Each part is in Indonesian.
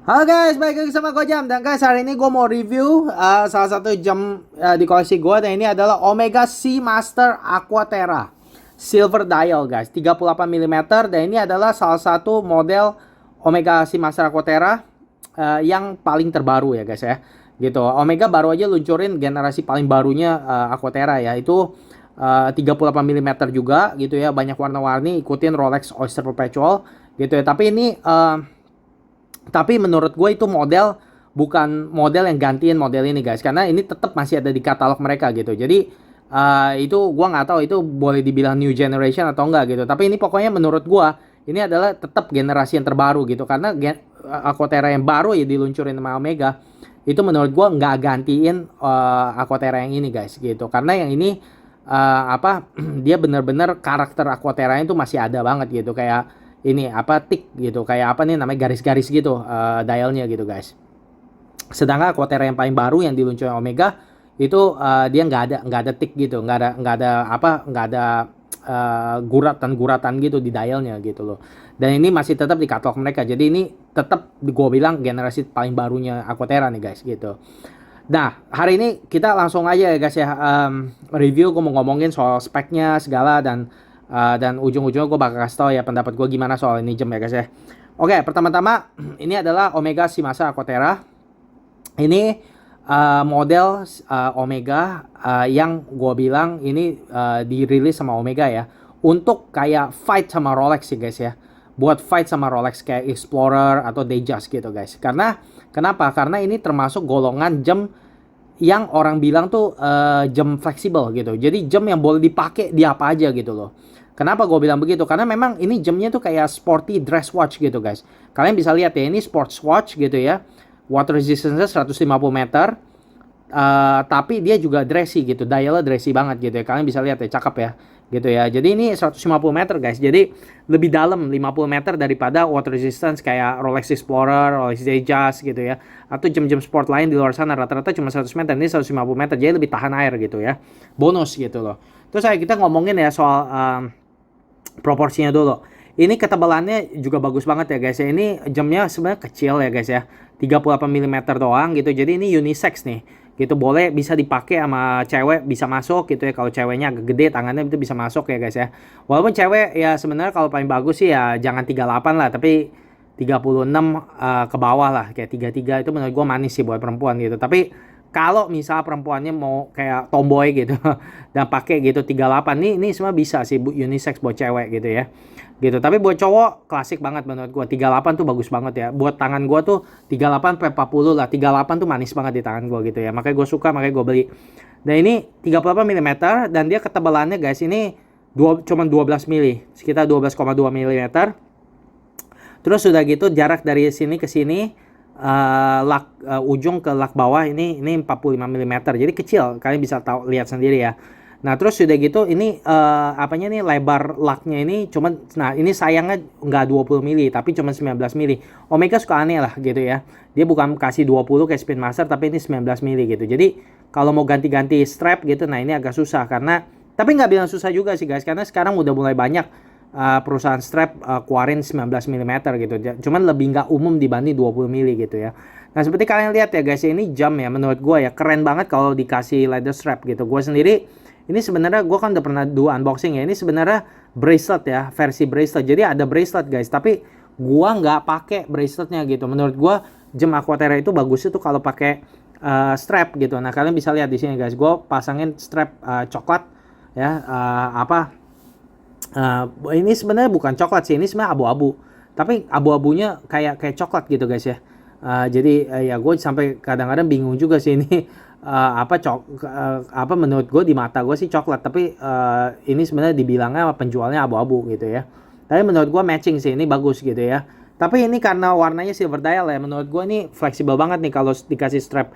Halo guys, balik lagi sama gue Jam. Dan guys, hari ini gue mau review salah satu jam di koleksi gue. Dan ini adalah Omega Seamaster Aquaterra Silver Dial guys, 38 mm. Dan ini adalah salah satu model Omega Seamaster Aquaterra yang paling terbaru ya guys ya. Gitu. Omega baru aja luncurin generasi paling barunya Aquaterra ya. Itu 38 mm juga gitu ya. Banyak warna-warni, ikutin Rolex Oyster Perpetual gitu ya. Tapi menurut gue itu bukan model yang gantiin model ini guys, karena ini tetap masih ada di katalog mereka gitu. Jadi itu gue nggak tahu itu boleh dibilang new generation atau enggak gitu. Tapi ini pokoknya menurut gue ini adalah tetap generasi yang terbaru gitu, karena Aquaterra yang baru ya diluncurin sama Omega itu menurut gue nggak gantiin Aquaterra yang ini guys gitu. Karena yang ini dia bener-bener karakter Aquaterra itu masih ada banget gitu, kayak ini tick gitu, kayak apa nih namanya, garis-garis gitu dialnya gitu guys. Sedangkan Aquaterra yang paling baru yang diluncurkan Omega itu dia nggak ada tick gitu, nggak ada guratan-guratan gitu di dialnya gitu loh. Dan ini masih tetap di katalog mereka, jadi ini tetap gue bilang generasi paling barunya Aquaterra nih guys gitu. Nah, hari ini kita langsung aja ya guys ya, review. Gue mau ngomongin soal speknya segala, dan ujung-ujungnya gue bakal kasih tau ya pendapat gue gimana soal ini jam ya guys ya. Oke, pertama-tama ini adalah Omega Seamaster Aquaterra. Ini model Omega yang gue bilang ini dirilis sama Omega ya, untuk kayak fight sama Rolex sih guys ya. Buat fight sama Rolex kayak Explorer atau Datejust gitu guys. Kenapa? Karena ini termasuk golongan jam yang orang bilang tuh jam fleksibel gitu. Jadi jam yang boleh dipakai di apa aja gitu loh. Kenapa gue bilang begitu? Karena memang ini jamnya tuh kayak sporty dress watch gitu guys. Kalian bisa lihat ya, ini sports watch gitu ya. Water resistance-nya 150 meter. Tapi dia juga dressy gitu. Dialnya dressy banget gitu ya. Kalian bisa lihat ya, cakep ya. Gitu ya. Jadi ini 150 meter guys. Jadi lebih dalam 50 meter daripada water resistance kayak Rolex Explorer, Rolex Datejust gitu ya. Atau jam-jam sport lain di luar sana rata-rata cuma 100 meter. Ini 150 meter. Jadi lebih tahan air gitu ya. Bonus gitu loh. Terus kita ngomongin ya soal proporsinya dulu. Ini ketebalannya juga bagus banget ya guys ya. Ini jamnya sebenarnya kecil ya guys ya. 38 mm doang gitu. Jadi ini unisex nih. Gitu, bisa dipakai sama cewek, bisa masuk gitu ya. Kalau ceweknya agak gede tangannya itu bisa masuk ya guys ya. Walaupun cewek ya sebenarnya kalau paling bagus sih ya jangan 38 lah, tapi 36 ke bawah lah, kayak 33 itu menurut gue manis sih buat perempuan gitu. Tapi kalau misal perempuannya mau kayak tomboy gitu dan pakai gitu 38, ini semua bisa sih unisex buat cewek gitu ya. Gitu. Tapi buat cowok klasik banget menurut gua. 38 tuh bagus banget ya. Buat tangan gua tuh 38 sampai 40 lah. 38 tuh manis banget di tangan gua gitu ya. Makanya gua suka, makanya gua beli. Dan ini 38 mm dan dia ketebalannya guys ini cuma 12 mili, sekitar 12,2 mm. Terus sudah gitu jarak dari sini ke sini ujung ke lak bawah ini 45 mm. Jadi kecil, kalian bisa lihat sendiri ya. Nah, terus sudah gitu ini apanya nih, lebar laknya ini cuman, nah ini sayangnya nggak 20 mili tapi cuma 19 mili. Omega suka aneh lah gitu ya. Dia bukan kasih 20 kayak Spin Master, tapi ini 19 mili gitu. Jadi kalau mau ganti-ganti strap gitu, nah ini agak susah karena, tapi nggak bilang susah juga sih guys, karena sekarang udah mulai banyak perusahaan strap keluarin 19 mm gitu. Cuman lebih nggak umum dibanding 20 mili gitu ya. Nah, seperti kalian lihat ya guys, ini jam ya menurut gue ya keren banget kalau dikasih leather strap gitu. Gue sendiri ini sebenarnya gue kan udah pernah do unboxing ya. Ini sebenarnya bracelet ya, versi bracelet. Jadi ada bracelet guys, tapi gue nggak pakai braceletnya gitu. Menurut gue jam Aquaterra itu bagus itu kalau pakai strap gitu. Nah, kalian bisa lihat di sini guys, gue pasangin strap coklat ya. Ini sebenarnya bukan coklat sih, ini sebenarnya abu-abu. Tapi abu-abunya kayak coklat gitu guys ya. Jadi ya gue sampai kadang-kadang bingung juga sih ini menurut gue di mata gue sih coklat, tapi ini sebenarnya dibilangnya penjualnya abu-abu gitu ya. Tapi menurut gue matching sih, ini bagus gitu ya. Tapi ini karena warnanya silver dial ya, menurut gue ini fleksibel banget nih kalau dikasih strap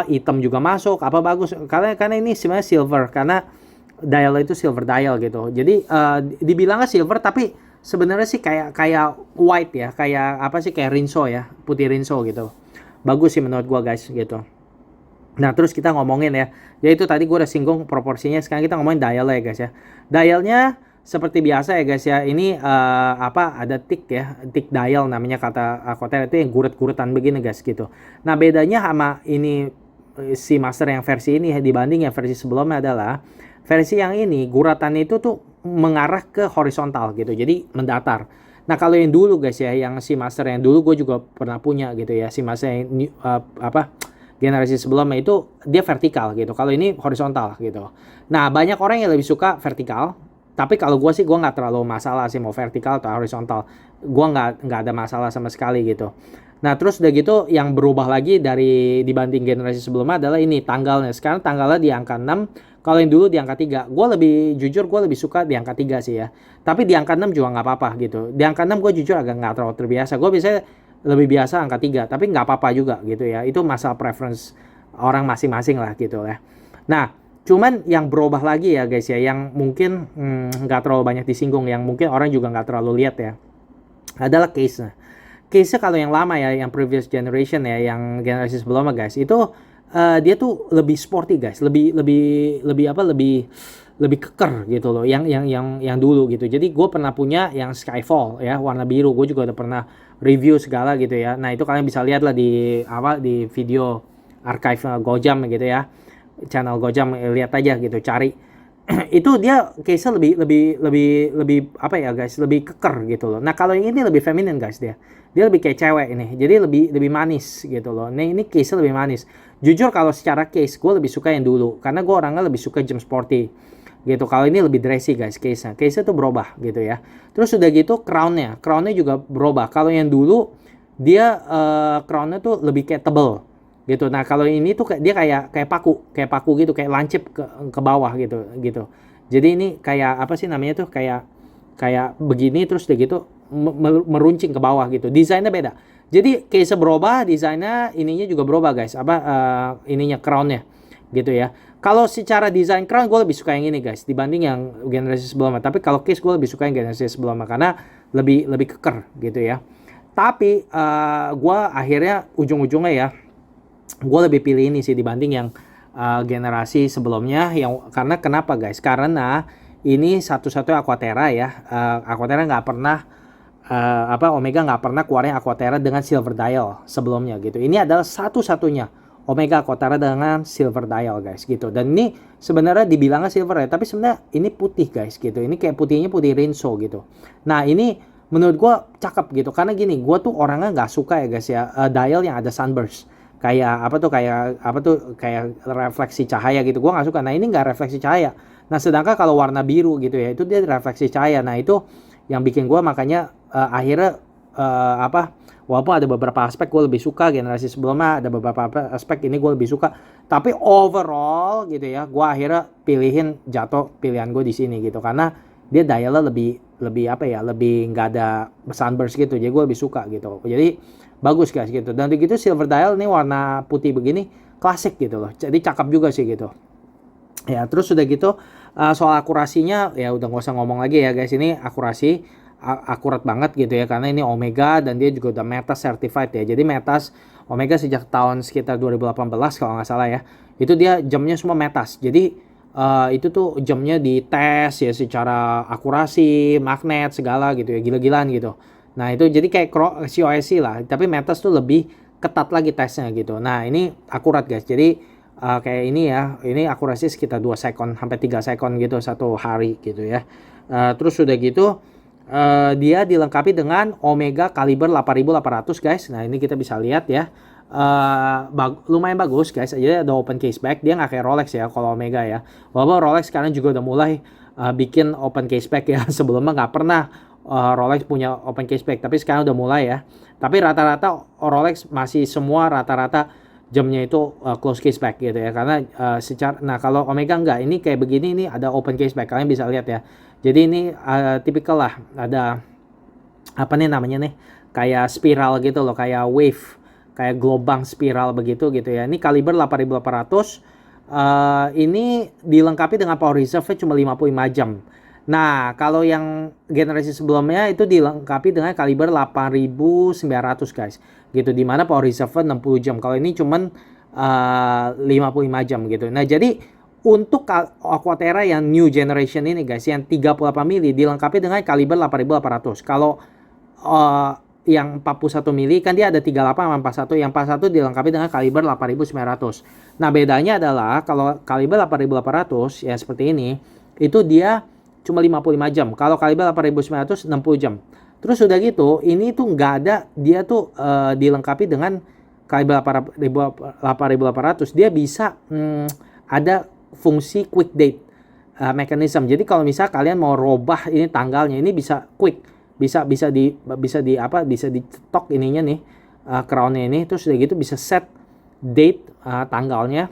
hitam juga masuk, bagus. Karena ini sebenarnya silver, karena dial itu silver dial gitu. Jadi dibilangnya silver tapi sebenarnya sih kayak white ya, kayak rinso ya, putih rinso gitu. Bagus sih menurut gua guys gitu. Nah, terus kita ngomongin ya. Ya itu tadi gua udah singgung proporsinya, sekarang kita ngomongin dial ya guys ya. Dialnya seperti biasa ya guys ya, ini ada tick ya, tick dial namanya kata Aquaterra itu yang guret-guretan begini guys gitu. Nah bedanya sama ini si master yang versi ini dibanding yang versi sebelumnya adalah versi yang ini guratannya itu tuh mengarah ke horizontal gitu, jadi mendatar. Nah kalau yang dulu guys ya, yang si master yang dulu gue juga pernah punya gitu ya, si master yang generasi sebelumnya itu dia vertikal gitu. Kalau ini horizontal gitu. Nah banyak orang yang lebih suka vertikal. Tapi kalau gue sih gue nggak terlalu masalah sih mau vertikal atau horizontal. Gue nggak ada masalah sama sekali gitu. Nah terus udah gitu yang berubah lagi dari dibanding generasi sebelumnya adalah ini tanggalnya. Sekarang tanggalnya di angka 6. Kalau yang dulu di angka 3. Gue lebih jujur gue lebih suka di angka 3 sih ya. Tapi di angka 6 juga nggak apa-apa gitu. Di angka 6 gue jujur agak nggak terlalu terbiasa. Gue biasanya lebih biasa angka 3. Tapi nggak apa-apa juga gitu ya. Itu masalah preference orang masing-masing lah gitu ya. Nah cuman yang berubah lagi ya guys ya, yang mungkin nggak terlalu banyak disinggung, yang mungkin orang juga nggak terlalu lihat ya, adalah case-nya. Case-nya kalau yang lama ya, yang previous generation ya, yang generasi sebelumnya guys, itu dia tuh lebih sporty guys, lebih keker gitu loh, yang dulu gitu. Jadi gue pernah punya yang Skyfall ya, warna biru, gue juga udah pernah review segala gitu ya. Nah itu kalian bisa lihat lah di video archive Gojam gitu ya, channel Gojam, lihat aja gitu, cari. Itu dia case-nya lebih apa ya guys, lebih keker gitu loh. Nah kalau yang ini lebih feminin guys, dia lebih kayak cewek ini, jadi lebih manis gitu loh. Nah ini case-nya lebih manis. Jujur kalau secara case gue lebih suka yang dulu, karena gue orangnya lebih suka gem sporty gitu. Kalau ini lebih dressy guys, case-nya tuh berubah gitu ya. Terus udah gitu crown-nya juga berubah. Kalau yang dulu dia crown-nya tuh lebih kayak tebel gitu. Nah kalau ini tuh dia kayak paku gitu, kayak lancip ke bawah gitu. Jadi ini kayak apa sih namanya tuh, kayak begini, terus udah gitu meruncing ke bawah gitu. Desainnya beda. Jadi case berubah, desainnya ininya juga berubah guys. Ininya crownnya gitu ya. Kalau secara desain crown gue lebih suka yang ini guys dibanding yang generasi sebelumnya. Tapi kalau case gue lebih suka yang generasi sebelumnya karena lebih keker gitu ya. Tapi gue akhirnya ujung-ujungnya ya, gue lebih pilih ini sih dibanding yang generasi sebelumnya. Karena kenapa guys? Karena ini satu-satunya Aquaterra ya. Aquaterra nggak pernah Omega nggak pernah keluarin Aquaterra dengan silver dial sebelumnya gitu. Ini adalah satu-satunya Omega Aquaterra dengan silver dial guys gitu. Dan ini sebenarnya dibilangnya silver ya, tapi sebenarnya ini putih guys gitu. Ini kayak putihnya putih Rinso gitu. Nah ini menurut gue cakep gitu, karena gini, gue tuh orangnya nggak suka ya guys ya dial yang ada sunburst. Kayak refleksi cahaya gitu, gue nggak suka. Nah ini nggak refleksi cahaya. Nah sedangkan kalau warna biru gitu ya, itu dia refleksi cahaya. Nah itu yang bikin gue makanya akhirnya walaupun ada beberapa aspek gue lebih suka generasi sebelumnya, ada beberapa aspek ini gue lebih suka, tapi overall gitu ya, gue akhirnya pilihan gue di sini gitu, karena dia dialnya lebih nggak ada sunburst gitu, jadi gue lebih suka gitu. Jadi bagus guys gitu. Dan begitu silver dial ini warna putih begini klasik gitu loh, jadi cakep juga sih gitu ya. Terus udah gitu soal akurasinya ya udah nggak usah ngomong lagi ya guys, ini akurat banget gitu ya, karena ini Omega dan dia juga udah METAS certified ya. Jadi METAS Omega sejak tahun sekitar 2018 kalau nggak salah ya, itu dia jamnya semua METAS. Jadi itu tuh jamnya dites ya secara akurasi, magnet segala gitu ya, gila-gilaan gitu. Nah itu jadi kayak COSC lah, tapi METAS tuh lebih ketat lagi tesnya gitu. Nah ini akurat guys, jadi kayak ini ya, ini akurasi sekitar 2 second sampai 3 second gitu satu hari gitu ya. Terus udah gitu dia dilengkapi dengan Omega kaliber 8800 guys. Nah ini kita bisa lihat ya, lumayan bagus guys. Jadi ada open case back, dia nggak kayak Rolex ya kalau Omega ya. Walaupun Rolex sekarang juga udah mulai bikin open case back ya. Sebelumnya nggak pernah Rolex punya open case back, tapi sekarang udah mulai ya. Tapi rata-rata Rolex masih semua rata-rata jamnya itu close case back gitu ya, karena nah kalau Omega enggak, ini kayak begini, ini ada open case back, kalian bisa lihat ya. Jadi ini tipikal lah, ada apa nih namanya nih, kayak spiral gitu loh, kayak wave, kayak gelombang spiral begitu gitu ya. Ini kaliber 8800, ini dilengkapi dengan power reserve cuma 55 jam. Nah kalau yang generasi sebelumnya itu dilengkapi dengan kaliber 8900 guys gitu, dimana power reserve 60 jam. Kalau ini cuman 55 jam gitu. Nah jadi Untuk Aquaterra yang new generation ini guys, yang 38 mili dilengkapi dengan kaliber 8800. Kalau yang 41 mili kan dia ada 38 sama 41. Yang 41 dilengkapi dengan kaliber 8900. Nah, bedanya adalah kalau kaliber 8800 ya seperti ini, itu dia cuma 55 jam. Kalau kaliber 8900 60 jam. Terus udah gitu, ini tuh nggak ada, dia tuh dilengkapi dengan kaliber 8800. Dia bisa ada fungsi quick date mechanism. Jadi kalau misal kalian mau robah ini tanggalnya, ini bisa quick, bisa dicetok ininya nih, crownnya ini, terus udah gitu bisa set date tanggalnya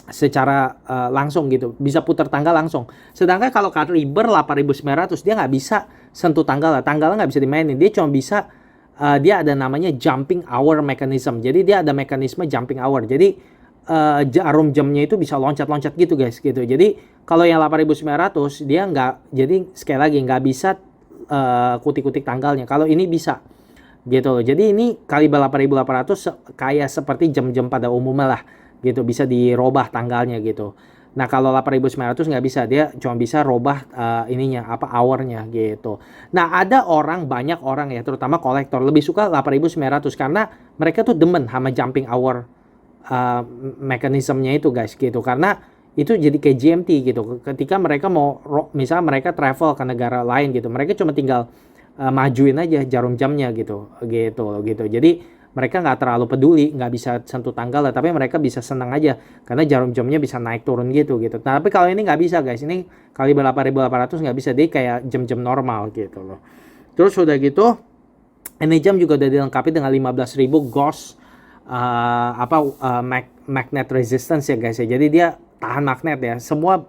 secara langsung gitu, bisa putar tanggal langsung. Sedangkan kalau kaliber 8900 dia nggak bisa sentuh tanggalnya nggak bisa dimainin, dia cuma bisa dia ada namanya jumping hour mechanism. Jadi dia ada mekanisme jumping hour. Jadi jarum jamnya itu bisa loncat-loncat gitu guys gitu. Jadi kalau yang 8900 dia nggak, jadi sekali lagi nggak bisa kutik-kutik tanggalnya. Kalau ini bisa gitu loh. Jadi ini kaliber 8800 kayak seperti jam-jam pada umumnya lah gitu, bisa dirobah tanggalnya gitu. Nah kalau 8900 nggak bisa, dia cuma bisa robah ininya apa hournya gitu. Nah ada banyak orang ya, terutama kolektor lebih suka 8900 karena mereka tuh demen sama jumping hour mekanismenya itu guys gitu, karena itu jadi kayak GMT gitu. Ketika mereka mau misalnya mereka travel ke negara lain gitu, mereka cuma tinggal majuin aja jarum jamnya gitu. Jadi mereka nggak terlalu peduli, nggak bisa sentuh tanggal lah, tapi mereka bisa senang aja karena jarum jamnya bisa naik turun gitu. Nah, tapi kalau ini nggak bisa guys, ini kaliber 8800 nggak bisa, dia kayak jam-jam normal gitu loh. Terus udah gitu ini jam juga udah dilengkapi dengan 15.000 gauge magnet resistance ya guys ya. Jadi dia tahan magnet ya. Semua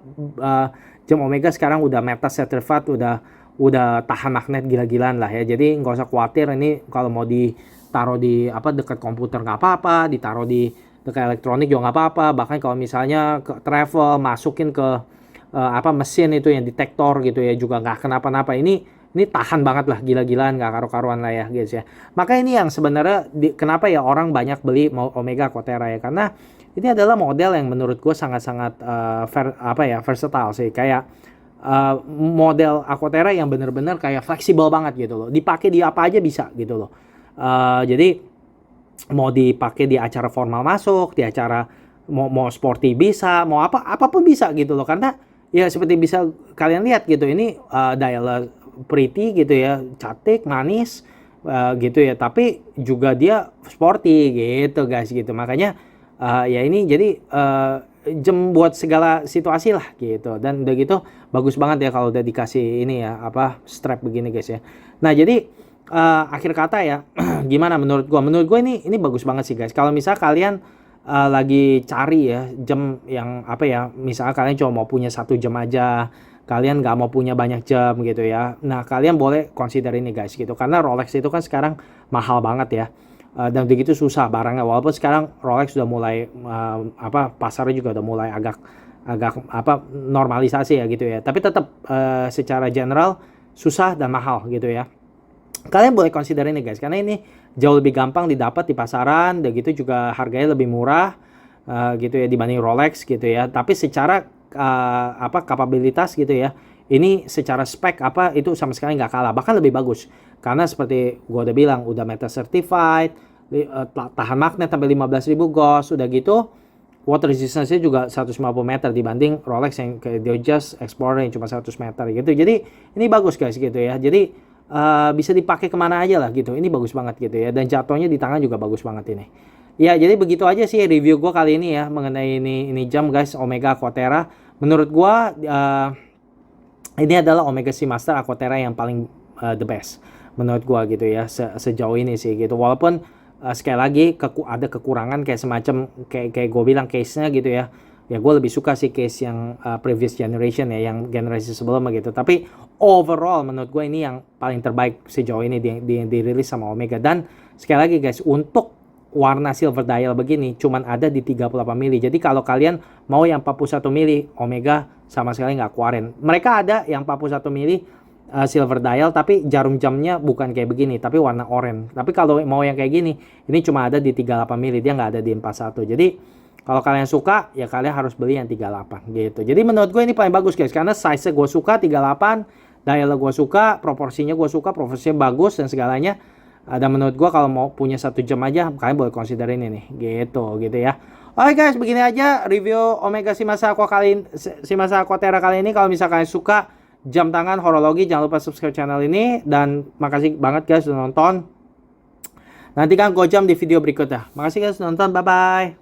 jam Omega sekarang udah Meta certified, udah tahan magnet gila-gilaan lah ya. Jadi nggak usah khawatir ini kalau mau ditaruh di dekat komputer nggak apa-apa, ditaruh di dekat elektronik juga nggak apa-apa. Bahkan kalau misalnya ke travel masukin ke mesin itu yang detektor gitu ya juga nggak kenapa-napa. Ini tahan banget lah, gila-gilaan, nggak karu-karuan lah ya guys ya. Maka ini yang sebenarnya kenapa ya orang banyak beli Omega Aquaterra ya, karena ini adalah model yang menurut gue sangat-sangat versatile sih. Kayak model Aquaterra yang bener-bener kayak fleksibel banget gitu loh. Dipakai di apa aja bisa gitu loh. Jadi mau dipakai di acara formal masuk, di acara mau sporty bisa, mau apapun bisa gitu loh. Karena ya seperti bisa kalian lihat gitu, ini dialnya pretty gitu ya, cantik, manis gitu ya, tapi juga dia sporty gitu guys gitu. Makanya ya ini jadi jam buat segala situasi lah gitu. Dan udah gitu bagus banget ya kalau udah dikasih ini ya strap begini guys ya. Nah jadi akhir kata ya gimana menurut gue ini bagus banget sih guys. Kalau misal kalian lagi cari ya jam yang misalnya kalian cuma mau punya 1 jam aja, kalian nggak mau punya banyak jam gitu ya. Nah kalian boleh consider ini guys gitu, karena Rolex itu kan sekarang mahal banget ya, dan begitu susah barangnya. Walaupun sekarang Rolex sudah mulai pasarnya juga udah mulai agak normalisasi ya gitu ya, tapi tetap secara general susah dan mahal gitu ya. Kalian boleh consider ini guys, karena ini jauh lebih gampang didapat di pasaran, dan gitu juga harganya lebih murah gitu ya dibanding Rolex gitu ya. Tapi secara kapabilitas gitu ya, ini secara spek itu sama sekali nggak kalah, bahkan lebih bagus. Karena seperti gua udah bilang udah Meta certified, tahan magnet sampai 15.000 gauge, udah gitu water resistance-nya juga 150 meter dibanding Rolex yang kayak Just Explorer yang cuma 100 meter gitu. Jadi ini bagus guys gitu ya. Jadi bisa dipakai kemana aja lah gitu. Ini bagus banget gitu ya, dan jatuhnya di tangan juga bagus banget ini. Ya jadi begitu aja sih review gue kali ini ya mengenai ini jam guys, Omega Aquaterra. Menurut gue ini adalah Omega Seamaster Aquaterra yang paling the best menurut gue gitu ya sejauh ini sih gitu. Walaupun sekali lagi ada kekurangan kayak semacam kayak gue bilang case-nya gitu ya. Ya gue lebih suka sih case yang previous generation ya, yang generasi sebelumnya gitu. Tapi overall menurut gue ini yang paling terbaik sejauh ini dirilis sama Omega. Dan sekali lagi guys, untuk warna silver dial begini cuman ada di 38 mili. Jadi kalau kalian mau yang 41 mili, Omega sama sekali nggak keluarin. Mereka ada yang 41 mili silver dial, tapi jarum jamnya bukan kayak begini, tapi warna oranye. Tapi kalau mau yang kayak gini, ini cuma ada di 38 mili, dia nggak ada di 41. Jadi Kalau kalian suka, ya kalian harus beli yang 38 gitu. Jadi menurut gue ini paling bagus guys, karena size-nya gue suka 38, dial gue suka, proporsinya gue suka, proporsinya bagus dan segalanya. Dan menurut gue kalau mau punya 1 jam aja, kalian boleh consider ini nih, gitu ya. Oke guys, begini aja review Omega Shimasa Aquaterra kali ini. Kalau misalkan kalian suka jam tangan horologi, jangan lupa subscribe channel ini. Dan makasih banget guys sudah nonton. Nantikan Gojam di video berikutnya. Makasih guys sudah nonton, bye bye.